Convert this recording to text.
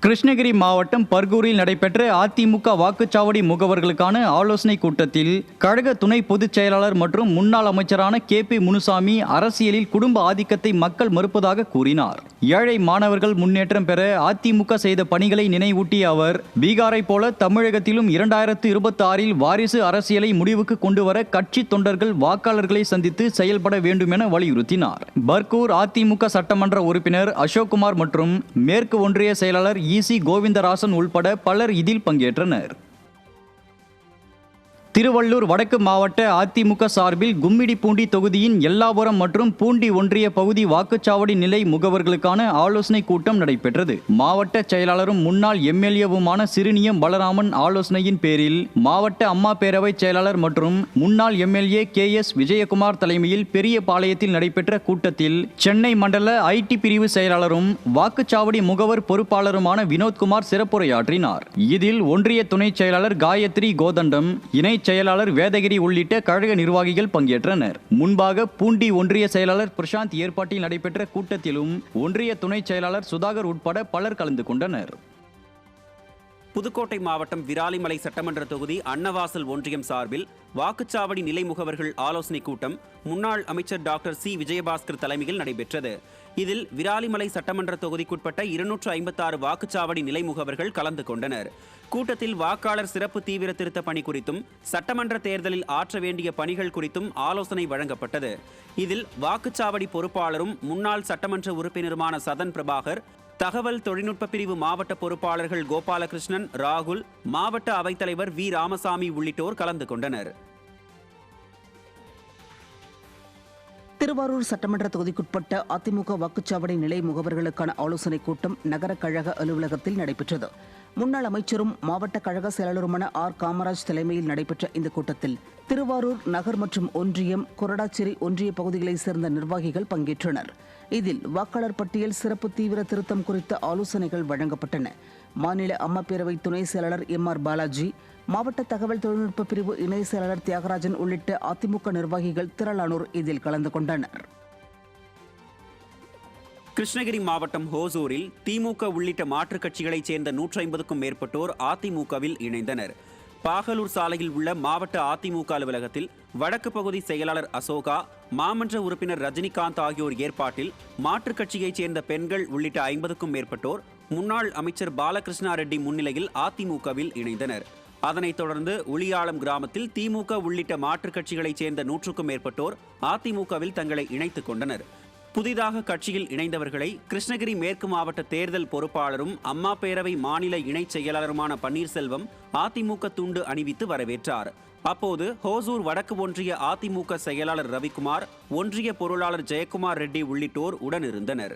கிருஷ்ணகிரி மாவட்டம் பர்கூரில் நடைபெற்ற அதிமுக வாக்குச்சாவடி முகவர்களுக்கான ஆலோசனை கூட்டத்தில் கழக துணை பொதுச் செயலாளர் மற்றும் முன்னாள் அமைச்சரான KP முனுசாமி அரசியலில் குடும்ப ஆதிக்கத்தை மக்கள் மறுப்பதாக கூறினார். ஏழை மாணவர்கள் முன்னேற்றம் பெற அதிமுக செய்த பணிகளை நினைவூட்டிய அவர், பீகாரை போல தமிழகத்திலும் 2026இல் வாரிசு அரசியலை முடிவுக்கு கொண்டுவர கட்சி தொண்டர்கள் வாக்காளர்களை சந்தித்து செயல்பட வேண்டும் என வலியுறுத்தினார். பர்கூர் அதிமுக சட்டமன்ற உறுப்பினர் அசோக்குமார் மற்றும் மேற்கு ஒன்றிய செயலாளர் EC கோவிந்தராசன் உள்பட பலர் இதில் பங்கேற்றனர். திருவள்ளூர் வடக்கு மாவட்ட அதிமுக சார்பில் கும்மிடிப்பூண்டி தொகுதியின் எல்லாபுரம் மற்றும் பூண்டி ஒன்றிய பகுதி வாக்குச்சாவடி நிலை முகவர்களுக்கான ஆலோசனை கூட்டம் நடைபெற்றது. மாவட்ட செயலாளரும் முன்னாள் MLAவுமான சிறுனியம் பலராமன் ஆலோசனையின் பேரில் மாவட்ட அம்மா பேரவை செயலாளர் மற்றும் முன்னாள் MLA KS விஜயகுமார் தலைமையில் பெரியபாளையத்தில் நடைபெற்ற கூட்டத்தில் சென்னை மண்டல IT பிரிவு செயலாளரும் வாக்குச்சாவடி முகவர் பொறுப்பாளருமான வினோத்குமார் சிறப்புரையாற்றினார். இதில் ஒன்றிய துணை செயலாளர் காயத்ரி கோதண்டம், இணை செயலாளர் வேதகிரி உள்ளிட்ட கழக நிர்வாகிகள் பங்கேற்றனர். முன்பாக பூண்டி ஒன்றிய செயலாளர் பிரசாந்த் ஏற்பாட்டில் நடைபெற்ற கூட்டத்திலும் ஒன்றிய துணை செயலாளர் சுதாகர் உட்பட பலர் கலந்து கொண்டனர். புதுக்கோட்டை மாவட்டம் விராலிமலை சட்டமன்ற தொகுதி அன்னவாசல் ஒன்றியம் சார்பில் வாக்குச்சாவடி நிலை முகவர்கள் ஆலோசனை கூட்டம் முன்னாள் அமைச்சர் டாக்டர் C விஜயபாஸ்கர் தலைமையில் நடைபெற்றது. இதில் விராலிமலை சட்டமன்ற தொகுதிக்குட்பட்ட 256 வாக்குச்சாவடி நிலை முகவர்கள் கலந்து கொண்டனர். கூட்டத்தில் வாக்காளர் சிறப்பு தீவிர திருத்த பணி குறித்தும் சட்டமன்ற தேர்தலில் ஆற்ற வேண்டிய பணிகள் குறித்தும் ஆலோசனை வழங்கப்பட்டது. இதில் வாக்குச்சாவடி பொறுப்பாளரும் முன்னாள் சட்டமன்ற உறுப்பினருமான சதன் பிரபாகர், தகவல் தொழில்நுட்ப பிரிவு மாவட்ட பொறுப்பாளர்கள் கோபாலகிருஷ்ணன், ராகுல், மாவட்ட அவைத்தலைவர் V ராமசாமி உள்ளிட்டோர் கலந்து கொண்டனர். திருவாரூர் சட்டமன்ற தொகுதிக்குட்பட்ட அதிமுக வாக்குச்சாவடி நிலை முகவர்களுக்கான ஆலோசனைக் கூட்டம் நகர கழக அலுவலகத்தில் நடைபெற்றது. முன்னாள் அமைச்சரும் மாவட்ட கழக செயலாளருமான R காமராஜ் தலைமையில் நடைபெற்ற இந்த கூட்டத்தில் திருவாரூர் நகர் மற்றும் ஒன்றியம், கொரடாச்சேரி ஒன்றிய பகுதிகளைச் சேர்ந்த நிர்வாகிகள் பங்கேற்றனர். இதில் வாக்காளர் பட்டியல் சிறப்பு தீவிர திருத்தம் குறித்த ஆலோசனைகள் வழங்கப்பட்டன. மாநில அம்மா பேரவை துணை செயலாளர் MR பாலாஜி, மாவட்ட தகவல் தொழில்நுட்ப பிரிவு இணை செயலாளர் தியாகராஜன் உள்ளிட்ட அதிமுக நிர்வாகிகள் திரளானோர் இதில் கலந்து கொண்டனர். கிருஷ்ணகிரி மாவட்டம் ஹோசூரில் திமுக உள்ளிட்ட மாற்றுக் கட்சிகளைச் சேர்ந்த 150க்கும் மேற்பட்டோர் அதிமுகவில் இணைந்தனர். பாகலூர் சாலையில் உள்ள மாவட்ட அதிமுக அலுவலகத்தில் வடக்கு பகுதி செயலாளர் அசோகா, மாமன்ற உறுப்பினர் ரஜினிகாந்த் ஆகியோர் ஏற்பாட்டில் மாற்றுக் கட்சியைச் சேர்ந்த பெண்கள் உள்ளிட்ட 50க்கும் மேற்பட்டோர் முன்னாள் அமைச்சர் பாலகிருஷ்ணா ரெட்டி முன்னிலையில் அதிமுகவில் இணைந்தனர். அதனைத் தொடர்ந்து உளியாளம் கிராமத்தில் திமுக உள்ளிட்ட மாற்றுக் கட்சிகளைச் சேர்ந்த 100க்கும் மேற்பட்டோர் அதிமுகவில் தங்களை இணைத்துக் கொண்டனர். புதிதாக கட்சியில் இணைந்தவர்களை கிருஷ்ணகிரி மேற்கு மாவட்ட தேர்தல் பொறுப்பாளரும் அம்மா பேரவை மாநில இணைச் செயலாளருமான பன்னீர்செல்வம் அதிமுக துண்டு அணிவித்து வரவேற்றார். அப்போது ஹோசூர் வடக்கு ஒன்றிய அதிமுக செயலாளர் ரவிக்குமார், ஒன்றிய பொருளாளர் ஜெயக்குமார் ரெட்டி உள்ளிட்டோர் உடனிருந்தனர்.